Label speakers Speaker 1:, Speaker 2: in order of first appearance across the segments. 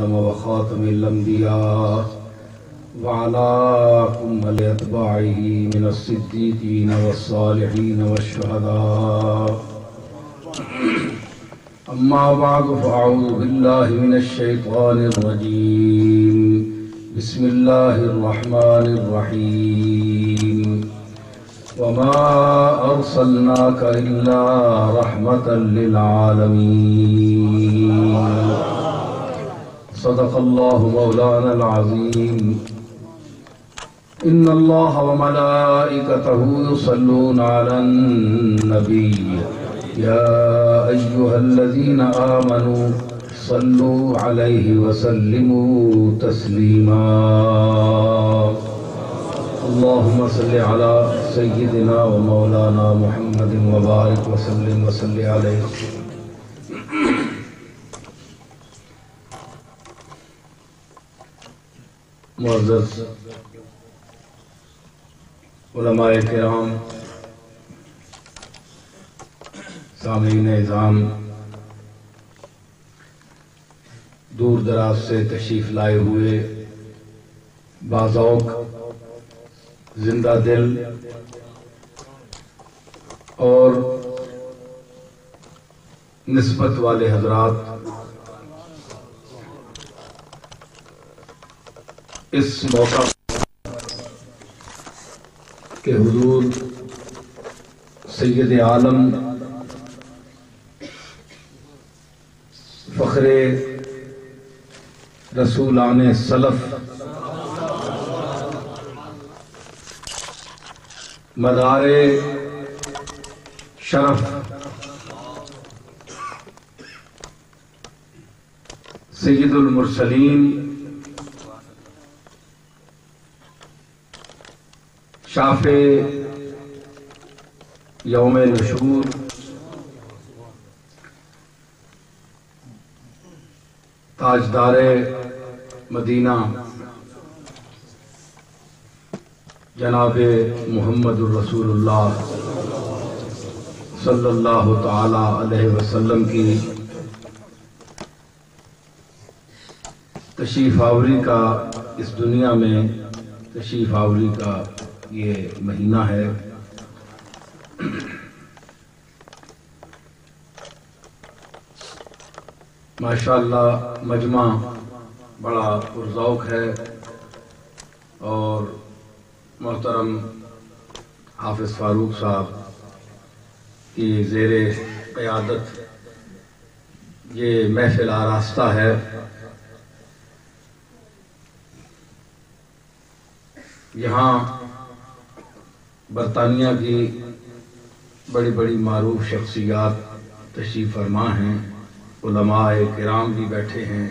Speaker 1: آدم وخاتم الأنبياء وعلى أمة أتباعه من الصديقين والصالحين والشهداء. أما بعد فأعوذ بالله من الشيطان الرجيم. بسم الله الرحمن الرحيم. وما أرسلناك إلا رحمة للعالمين. صدق الله مولانا العظيم. إن الله وملائكته يصلون على النبي يا أيها الذين آمنوا صلوا عليه وسلموا تسليما. اللهم صل على سيدنا ومولانا محمد وبارك وسلم وصل عليه. معزز علماء کرام، سامعین اعظام، دور دراز سے تشریف لائے ہوئے باذوق، زندہ دل اور نسبت والے حضرات، اس موقع کہ حضور سید عالم فخر رسولان سلف مدار شرف سید المرسلین شافع یوم نشور تاجدار مدینہ جناب محمد الرسول اللہ صلی اللہ تعالی علیہ وسلم کی تشریف آوری کا، اس دنیا میں تشریف آوری کا یہ مہینہ ہے. ماشاءاللہ مجمع بڑا پرذوق ہے اور محترم حافظ فاروق صاحب کی زیر قیادت یہ محفل آراستہ ہے. یہاں برطانیہ کی بڑی بڑی معروف شخصیات تشریف فرما ہیں، علماء کرام بھی بیٹھے ہیں،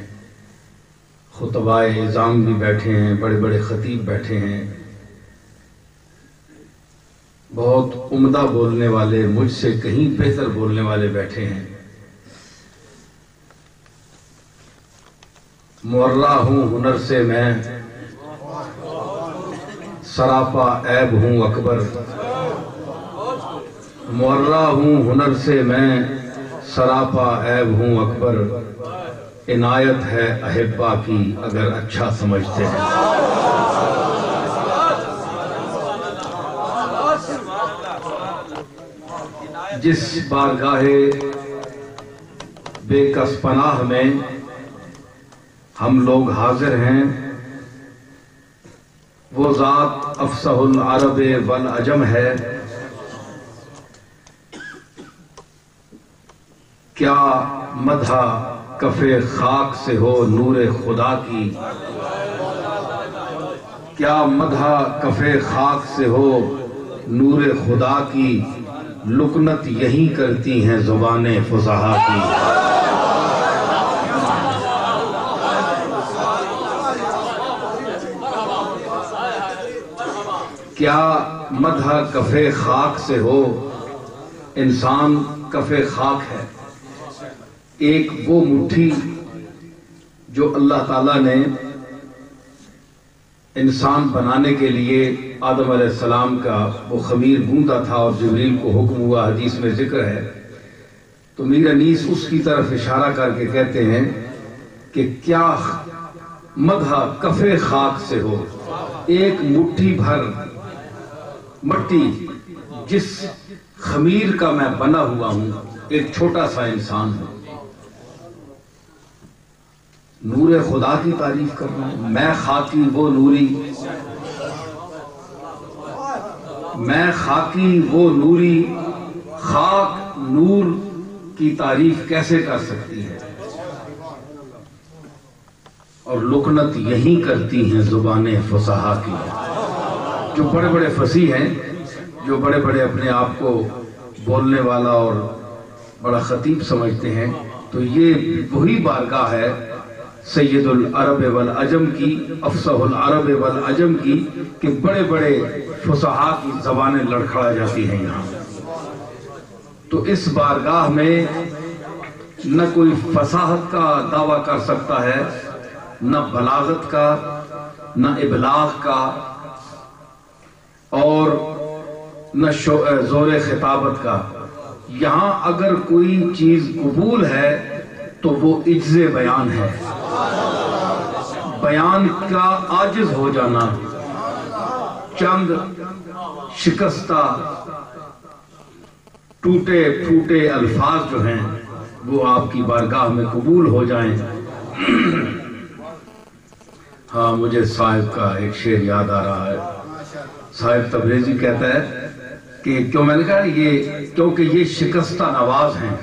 Speaker 1: خطباء اعظام بھی بیٹھے ہیں، بڑے بڑے خطیب بیٹھے ہیں، بہت عمدہ بولنے والے، مجھ سے کہیں بہتر بولنے والے بیٹھے ہیں. مورا ہوں ہنر سے میں، سراپا عیب ہوں اکبر. مورا ہوں ہنر سے میں، سراپا عیب ہوں اکبر. عنایت ہے احبا کی اگر اچھا سمجھتے ہیں. جس بارگاہ بے کس پناہ میں ہم لوگ حاضر ہیں، وہ ذات افصح العرب والعجم ہے. کیا مدح کف خاک سے ہو نور خدا کی، کیا مدح کف خاک سے ہو نور خدا کی. لکنت یہی کرتی ہیں زبان فصحا کی. کیا مدح کف خاک سے ہو، انسان کف خاک ہے. ایک وہ مٹھی جو اللہ تعالیٰ نے انسان بنانے کے لیے آدم علیہ السلام کا وہ خمیر گوندا تھا اور جبریل کو حکم ہوا، حدیث میں ذکر ہے. تو میر انیس اس کی طرف اشارہ کر کے کہتے ہیں کہ کیا مدح کفے خاک سے ہو، ایک مٹھی بھر مٹی جس خمیر کا میں بنا ہوا ہوں، ایک چھوٹا سا انسان ہوں، نور خدا کی تعریف کر رہا ہوں۔ میں خاکی وہ نوری، میں خاکی وہ نوری، خاک نور کی تعریف کیسے کر سکتی ہے؟ اور لکنت یہی کرتی ہیں زبانیں فصحا کی۔ جو بڑے بڑے فصیح ہیں، جو بڑے بڑے اپنے آپ کو بولنے والا اور بڑا خطیب سمجھتے ہیں، تو یہ وہی بارگاہ ہے سید العرب والعجم کی، افصح العرب والعجم کی، کہ بڑے بڑے فصحا کی زبانیں لڑکھڑا جاتی ہیں یہاں۔ تو اس بارگاہ میں نہ کوئی فصاحت کا دعویٰ کر سکتا ہے، نہ بلاغت کا، نہ ابلاغ کا، اور نہ زور خطابت کا۔ یہاں اگر کوئی چیز قبول ہے تو وہ عجز بیان ہے، بیان کا عاجز ہو جانا، چند شکستہ ٹوٹے پھوٹے الفاظ جو ہیں وہ آپ کی بارگاہ میں قبول ہو جائیں۔ ہاں، مجھے صاحب کا ایک شعر یاد آ رہا ہے۔ صاحب تبریزی کہتا ہے کہ کیوں میں نے کہا کیونکہ یہ شکستہ نواز ہیں،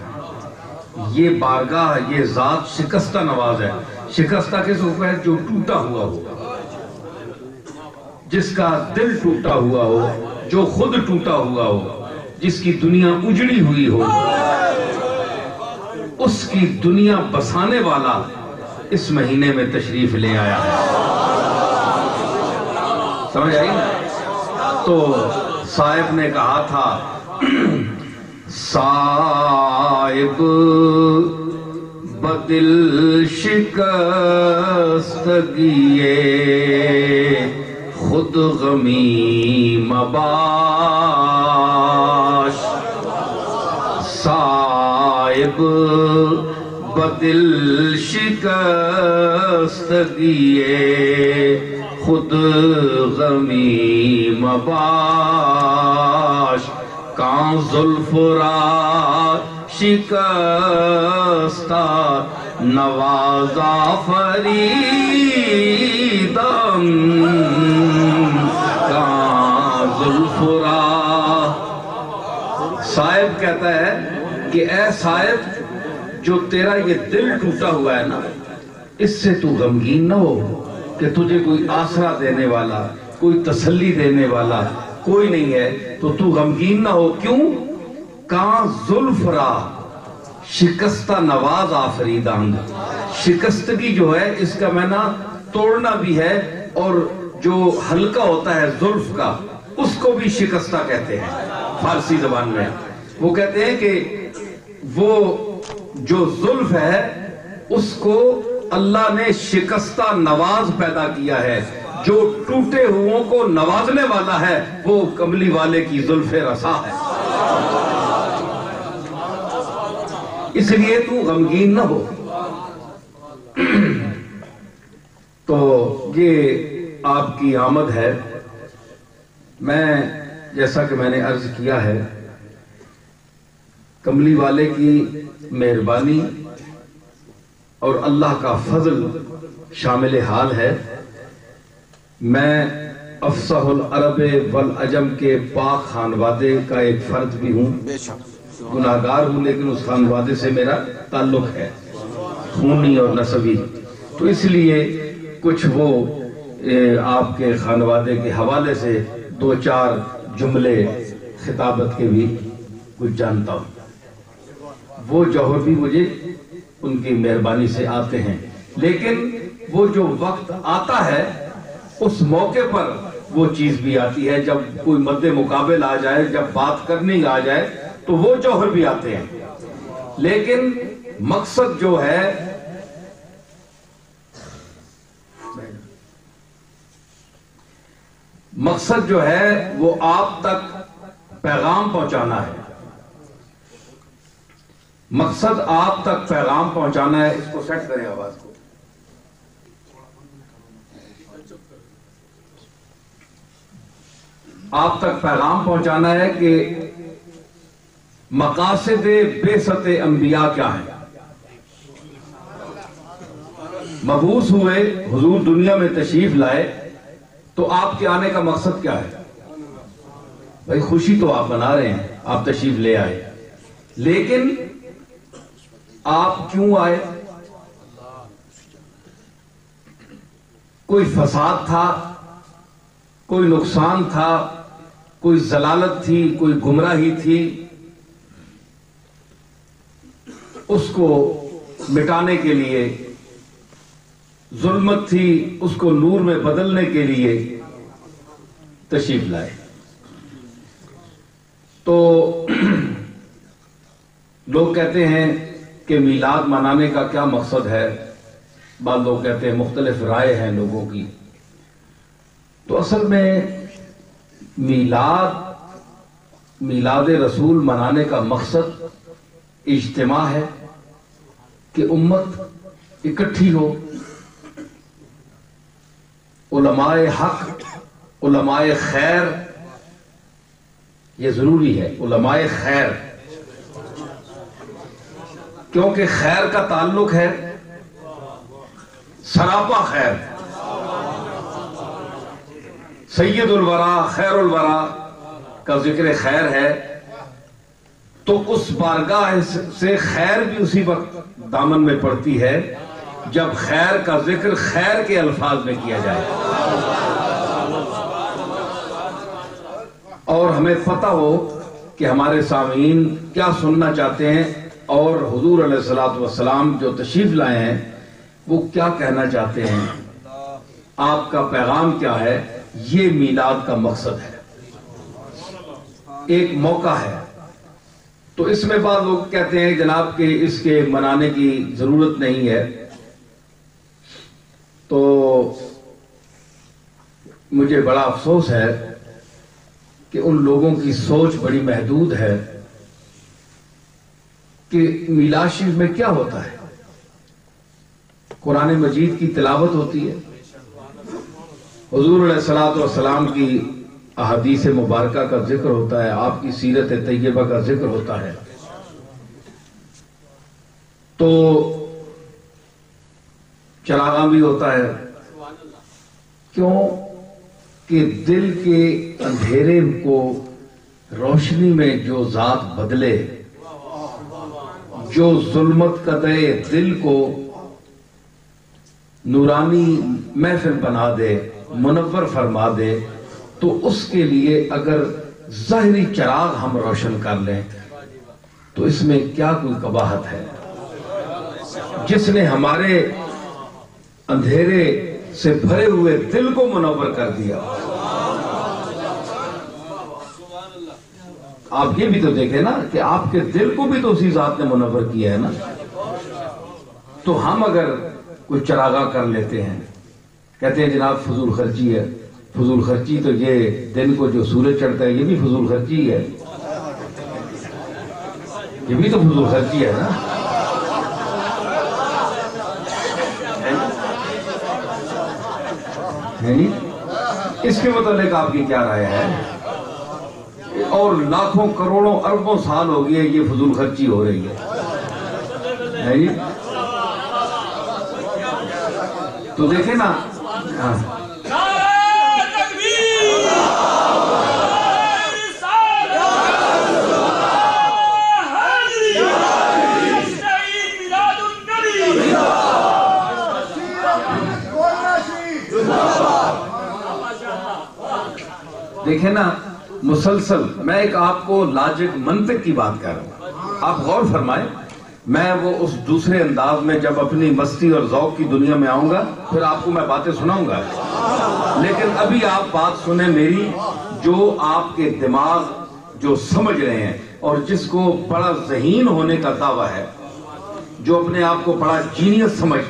Speaker 1: یہ بارگاہ، یہ ذات شکستہ نواز ہے۔ شکستہ کس کو ہے؟ جو ٹوٹا ہوا ہو، جس کا دل ٹوٹا ہوا ہو، جو خود ٹوٹا ہوا ہو، جس کی دنیا اجڑی ہوئی ہو، اس کی دنیا بسانے والا اس مہینے میں تشریف لے آیا ہے۔ سمجھ آئی نا؟ تو صاحب نے کہا تھا، صاحب بدل شکستگیے خود غمی مباش، صاحب بدل شکستگیے خود غمی مباش، کان زلف را شکستہ نوازا فریدم، کان زلف را۔ صاحب کہتا ہے کہ اے صاحب، جو تیرا یہ دل ٹوٹا ہوا ہے نا، اس سے تو غمگین نہ ہو کہ تجھے کوئی آسرا دینے والا، کوئی تسلی دینے والا کوئی نہیں ہے، تو غمگین نہ ہو۔ کیوں؟ کان زلف را شکستہ نواز آفریدند، شکستگی جو ہے اس کا معنی توڑنا بھی ہے، اور جو ہلکا ہوتا ہے زلف کا اس کو بھی شکستہ کہتے ہیں فارسی زبان میں۔ وہ کہتے ہیں کہ وہ جو زلف ہے اس کو اللہ نے شکستہ نواز پیدا کیا ہے، جو ٹوٹے ہوئوں کو نوازنے والا ہے وہ کملی والے کی زلف رسا ہے۔ اس لیے تو غمگین نہ ہو۔ تو یہ آپ کی آمد ہے۔ میں جیسا کہ میں نے عرض کیا ہے، کملی والے کی مہربانی اور اللہ کا فضل شامل حال ہے۔ میں افصح العرب والعجم کے پاک خانوادے کا ایک فرد بھی ہوں، گناہگار ہوں، لیکن اس خانوادے سے میرا تعلق ہے خونی اور نسبی۔ تو اس لیے کچھ وہ آپ کے خانوادے کے حوالے سے دو چار جملے خطابت کے بھی کچھ جانتا ہوں۔ وہ جوہر بھی مجھے ان کی مہربانی سے آتے ہیں، لیکن وہ جو وقت آتا ہے اس موقع پر وہ چیز بھی آتی ہے، جب کوئی مد مقابل آ جائے، جب بات کرنے آ جائے تو وہ جوہر بھی آتے ہیں۔ لیکن مقصد جو ہے وہ آپ تک پیغام پہنچانا ہے۔ مقصد آپ تک پیغام پہنچانا ہے۔ اس کو سیٹ کریں آواز کو۔ آپ تک پیغام پہنچانا ہے کہ مقاصد بعثت انبیاء کیا ہے. مبعوث ہوئے، حضور دنیا میں تشریف لائے، تو آپ کے آنے کا مقصد کیا ہے؟ بھائی خوشی تو آپ منا رہے ہیں، آپ تشریف لے آئے، لیکن آپ کیوں آئے؟ کوئی فساد تھا، کوئی نقصان تھا، کوئی ضلالت تھی، کوئی گمراہی تھی، اس کو مٹانے کے لیے، ظلمت تھی اس کو نور میں بدلنے کے لیے تشریف لائے. تو لوگ کہتے ہیں کہ میلاد منانے کا کیا مقصد ہے؟ بعض لوگ کہتے ہیں، مختلف رائے ہیں لوگوں کی. تو اصل میں میلاد رسول منانے کا مقصد اجتماع ہے کہ امت اکٹھی ہو. علماء حق، علماء خیر، یہ ضروری ہے. علماء خیر، کیونکہ خیر کا تعلق ہے سراپا خیر. سید الورا، خیر الورا کا ذکر خیر ہے، تو اس بارگاہ سے خیر بھی اسی وقت دامن میں پڑتی ہے جب خیر کا ذکر خیر کے الفاظ میں کیا جائے. اور ہمیں پتہ ہو کہ ہمارے سامعین کیا سننا چاہتے ہیں، اور حضور علیہ الصلوۃ والسلام جو تشریف لائے ہیں وہ کیا کہنا چاہتے ہیں، آپ کا پیغام کیا ہے. یہ میلاد کا مقصد ہے، ایک موقع ہے. تو اس میں بعض لوگ کہتے ہیں جناب کہ اس کے منانے کی ضرورت نہیں ہے. تو مجھے بڑا افسوس ہے کہ ان لوگوں کی سوچ بڑی محدود ہے کہ میلاد شریف میں کیا ہوتا ہے. قرآن مجید کی تلاوت ہوتی ہے، حضور علیہ الصلوۃ والسلام کی احادیث مبارکہ کا ذکر ہوتا ہے، آپ کی سیرت طیبہ کا ذکر ہوتا ہے. تو چراغاں بھی ہوتا ہے. کیوں کہ دل کے اندھیرے کو روشنی میں جو ذات بدلے، جو ظلمت کدے دل کو نورانی محفل بنا دے، منور فرما دے، تو اس کے لیے اگر ظاہری چراغ ہم روشن کر لیں تو اس میں کیا کوئی قباحت ہے؟ جس نے ہمارے اندھیرے سے بھرے ہوئے دل کو منور کر دیا. آپ یہ بھی تو دیکھیں نا کہ آپ کے دل کو بھی تو اسی ذات نے منور کیا ہے نا. تو ہم اگر کوئی چراغاں کر لیتے ہیں، کہتے ہیں جناب فضول خرچی ہے. فضول خرچی تو یہ دن کو جو سورج چڑھتا ہے یہ بھی فضول خرچی ہے، یہ بھی تو فضول خرچی ہے نا. اس کے متعلق آپ کی کیا رائے ہے؟ اور لاکھوں کروڑوں اربوں سال ہو گئے یہ فضول خرچی ہو رہی ہے. تو دیکھیں نا، دیکھیں نا مسلسل. میں ایک آپ کو لاجک منطق کی بات کر رہا ہوں، آپ غور فرمائیں. میں وہ اس دوسرے انداز میں جب اپنی مستی اور ذوق کی دنیا میں آؤں گا پھر آپ کو میں باتیں سناؤں گا، لیکن ابھی آپ بات سنیں میری، جو آپ کے دماغ جو سمجھ رہے ہیں اور جس کو بڑا ذہین ہونے کا دعویٰ ہے، جو اپنے آپ کو بڑا جینیس سمجھ